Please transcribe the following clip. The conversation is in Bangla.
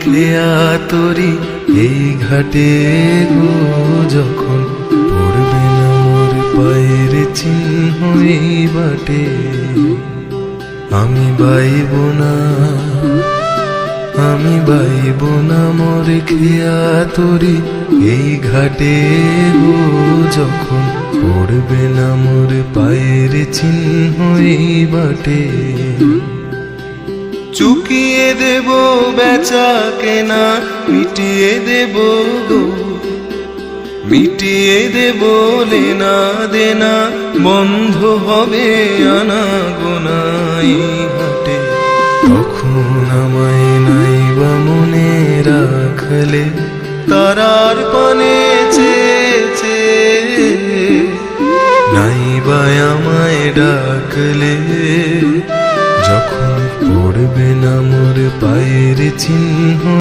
খেয়া তরি এই ঘাটে গো, যখন পড়বে না মোর পায়ের চিহ্ন এই বাটে। আমি বাইব না, আমি বাইব না মোর খেয়া তরি এই ঘাটে গো, যখন পড়বে না মোর পায়ের চিহ্ন এই বাটে। চুকিয়ে দেব বেচা কেনা, মিটিয়ে দেব গো, মিটিয়ে দেব লেনা দেনা, বন্ধ হবে আনা গোনা এই হাটে। তখন আমায় নাইবা মনে রাখলে, তারার পানে চেয়েছে, নাইবা আমায় ডাকলে, যখন পড়বে না মোর পায়ের চিহ্ন